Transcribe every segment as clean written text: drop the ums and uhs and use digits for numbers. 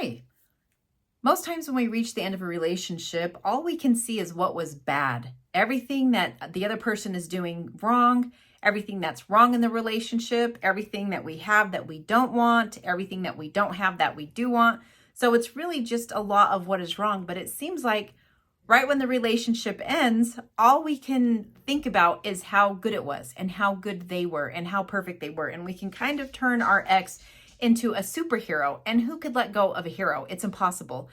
Hi. Most times when we reach the end of a relationship, all we can see is what was bad. Everything that the other person is doing wrong, everything that's wrong in the relationship, everything that we have that we don't want, everything that we don't have that we do want. So it's really just a lot of what is wrong. But it seems like right when the relationship ends, all we can think about is how good it was and how good they were and how perfect they were. And we can kind of turn our ex into a superhero. And who could let go of a hero? It's impossible.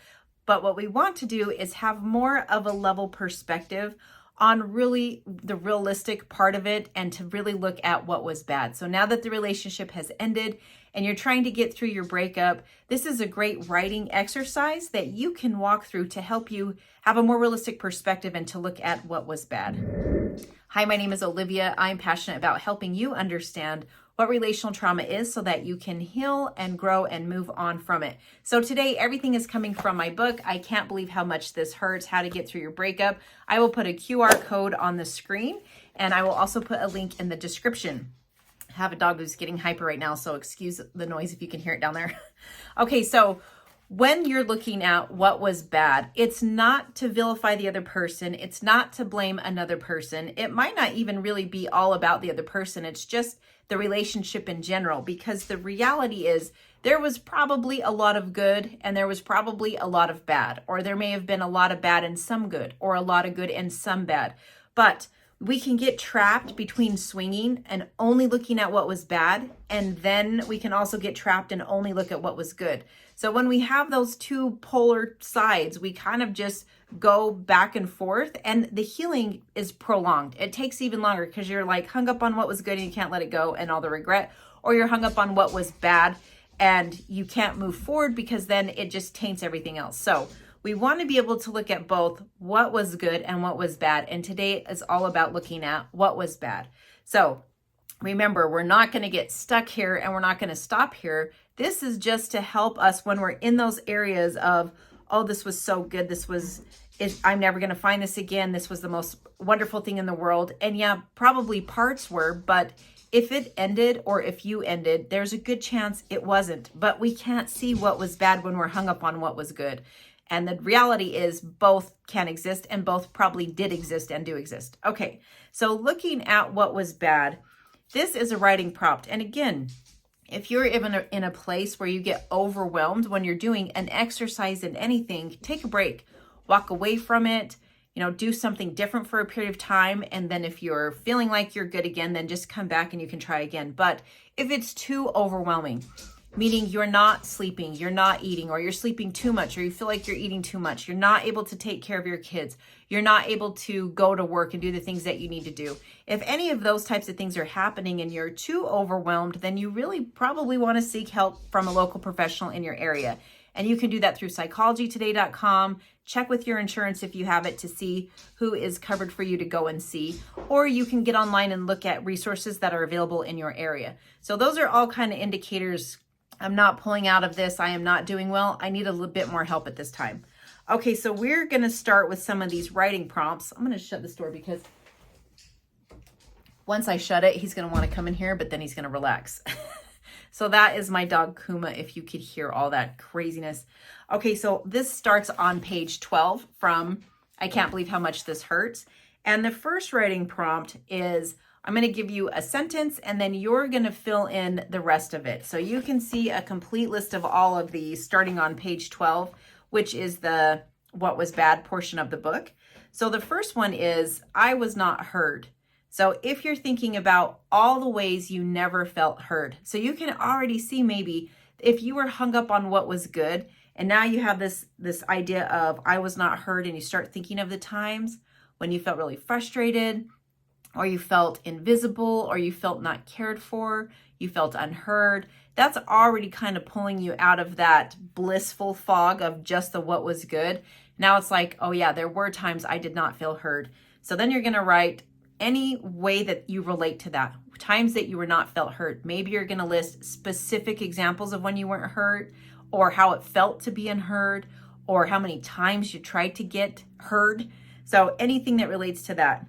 But what we want to do is have more of a level perspective on really the realistic part of it and to really look at what was bad. So now that the relationship has ended and you're trying to get through your breakup, this is a great writing exercise that you can walk through to help you have a more realistic perspective and to look at what was bad. Hi, my name is Olivia. I'm passionate about helping you understand what relational trauma is so that you can heal and grow and move on from it. So today, everything is coming from my book, I Can't Believe How Much This Hurts, How to Get Through Your Breakup. I will put a QR code on the screen, and I will also put a link in the description. I have a dog who's getting hyper right now, so excuse the noise if you can hear it down there. Okay, so when you're looking at what was bad, it's not to vilify the other person. It's not to blame another person. It might not even really be all about the other person. It's just the relationship in general, because the reality is there was probably a lot of good and there was probably a lot of bad, or there may have been a lot of bad and some good, or a lot of good and some bad. But we can get trapped between swinging and only looking at what was bad, and then we can also get trapped and only look at what was good. So when we have those two polar sides, we kind of just go back and forth, and the healing is prolonged. It takes even longer because you're like hung up on what was good and you can't let it go and all the regret, or you're hung up on what was bad and you can't move forward because then it just taints everything else. So we want to be able to look at both what was good and what was bad. And today is all about looking at what was bad. So remember, we're not going to get stuck here and we're not going to stop here. This is just to help us when we're in those areas of, oh, this was so good. I'm never going to find this again. This was the most wonderful thing in the world. And yeah, probably parts were, but if it ended or if you ended, there's a good chance it wasn't. But we can't see what was bad when we're hung up on what was good. And the reality is both can exist, and both probably did exist and do exist. Okay, so looking at what was bad, this is a writing prompt. And again, if you're even in a place where you get overwhelmed when you're doing an exercise in anything, take a break, walk away from it, do something different for a period of time. And then if you're feeling like you're good again, then just come back and you can try again. But if it's too overwhelming, meaning you're not sleeping, you're not eating, or you're sleeping too much, or you feel like you're eating too much, you're not able to take care of your kids, you're not able to go to work and do the things that you need to do. If any of those types of things are happening and you're too overwhelmed, then you really probably want to seek help from a local professional in your area. And you can do that through psychologytoday.com. Check with your insurance if you have it to see who is covered for you to go and see. Or you can get online and look at resources that are available in your area. So those are all kind of indicators. I'm not pulling out of this. I am not doing well. I need a little bit more help at this time. Okay, so we're going to start with some of these writing prompts. I'm going to shut this door because once I shut it, he's going to want to come in here, but then he's going to relax. So that is my dog Kuma, if you could hear all that craziness. Okay, so this starts on page 12 from I Can't Believe How Much This Hurts. And the first writing prompt is, I'm going to give you a sentence and then you're going to fill in the rest of it. So you can see a complete list of all of these starting on page 12, which is the what was bad portion of the book. So the first one is, I was not heard. So if you're thinking about all the ways you never felt heard, so you can already see maybe if you were hung up on what was good and now you have this idea of I was not heard, and you start thinking of the times when you felt really frustrated, or you felt invisible, or you felt not cared for, you felt unheard. That's already kind of pulling you out of that blissful fog of just the what was good. Now it's like, oh yeah, there were times I did not feel heard. So then you're going to write any way that you relate to that, times that you were not felt heard. Maybe you're going to list specific examples of when you weren't heard, or how it felt to be unheard, or how many times you tried to get heard. So anything that relates to that.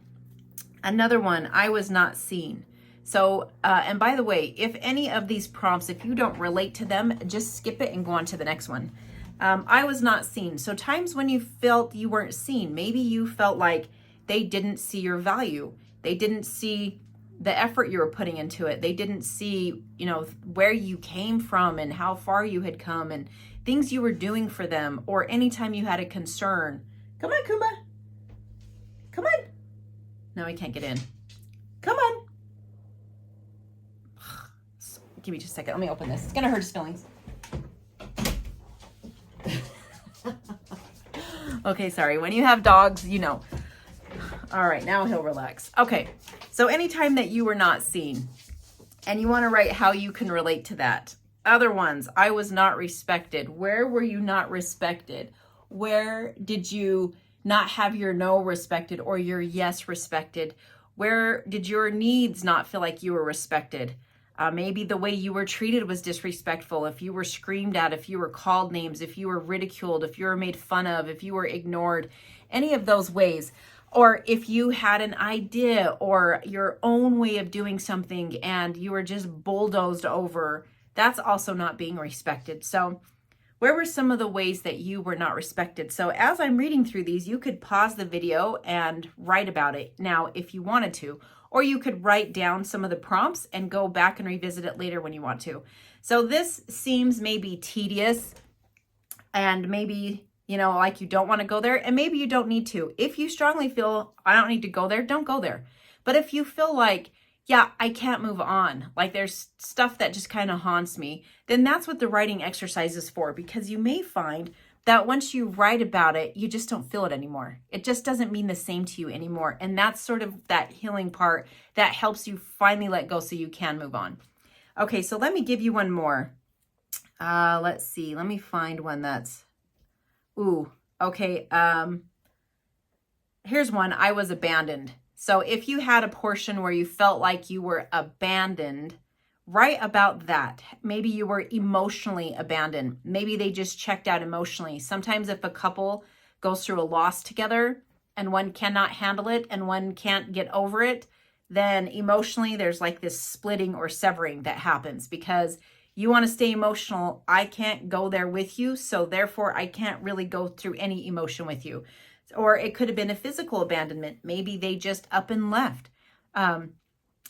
Another one, I was not seen. So, and by the way, if any of these prompts, if you don't relate to them, just skip it and go on to the next one. I was not seen. So times when you felt you weren't seen, maybe you felt like they didn't see your value. They didn't see the effort you were putting into it. They didn't see, where you came from and how far you had come and things you were doing for them, or anytime you had a concern. Come on, Kuma. Come on. No, he can't get in. Come on. Give me just a second. Let me open this. It's going to hurt his feelings. Okay, sorry. When you have dogs, All right, now he'll relax. Okay, so anytime that you were not seen, and you want to write how you can relate to that. Other ones, I was not respected. Where were you not respected? Where did you not have your no respected or your yes respected? Where did your needs not feel like you were respected? Maybe the way you were treated was disrespectful. If you were screamed at, if you were called names, if you were ridiculed, if you were made fun of, if you were ignored, any of those ways. Or if you had an idea or your own way of doing something and you were just bulldozed over, that's also not being respected. So where were some of the ways that you were not respected? So as I'm reading through these, you could pause the video and write about it now if you wanted to, or you could write down some of the prompts and go back and revisit it later when you want to. So this seems maybe tedious and maybe like you don't want to go there, and maybe you don't need to. If you strongly feel I don't need to go there, don't go there. But if you feel like, yeah, I can't move on, like there's stuff that just kind of haunts me, then that's what the writing exercise is for, because you may find that once you write about it, you just don't feel it anymore. It just doesn't mean the same to you anymore. And that's sort of that healing part that helps you finally let go so you can move on. Okay, so let me give you one more. Let's see. Let me find one that's okay. Here's one. I was abandoned. So if you had a portion where you felt like you were abandoned, write about that. Maybe you were emotionally abandoned. Maybe they just checked out emotionally. Sometimes if a couple goes through a loss together and one cannot handle it and one can't get over it, then emotionally there's like this splitting or severing that happens because you want to stay emotional. I can't go there with you, so therefore I can't really go through any emotion with you. Or it could have been a physical abandonment. Maybe they just up and left.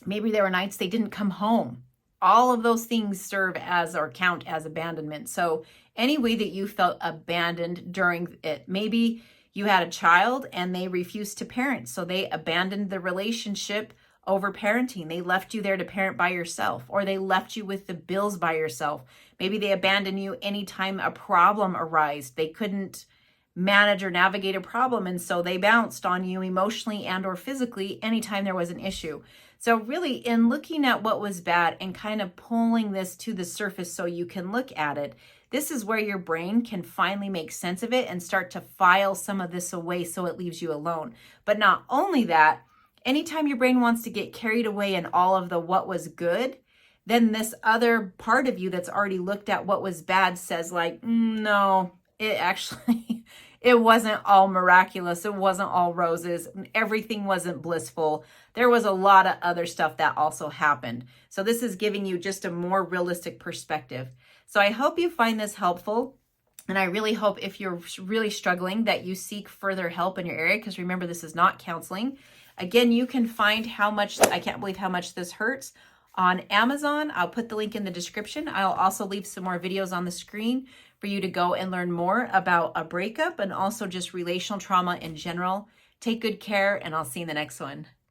Maybe there were nights they didn't come home. All of those things serve as or count as abandonment. So any way that you felt abandoned during it, maybe you had a child and they refused to parent, so they abandoned the relationship over parenting. They left you there to parent by yourself, or they left you with the bills by yourself. Maybe they abandoned you anytime a problem arose. They couldn't manage or navigate a problem, and so they bounced on you emotionally and or physically anytime there was an issue. So really, in looking at what was bad and kind of pulling this to the surface so you can look at it, this is where your brain can finally make sense of it and start to file some of this away so it leaves you alone. But not only that, anytime your brain wants to get carried away in all of the what was good, then this other part of you that's already looked at what was bad says like, no, it actually, it wasn't all miraculous. It wasn't all roses. Everything wasn't blissful. There was a lot of other stuff that also happened. So this is giving you just a more realistic perspective. So I hope you find this helpful. And I really hope if you're really struggling that you seek further help in your area, because remember, this is not counseling. Again, you can find How Much, I Can't Believe How Much This Hurts on Amazon. I'll put the link in the description. I'll also leave some more videos on the screen for you to go and learn more about a breakup and also just relational trauma in general. Take good care, and I'll see you in the next one.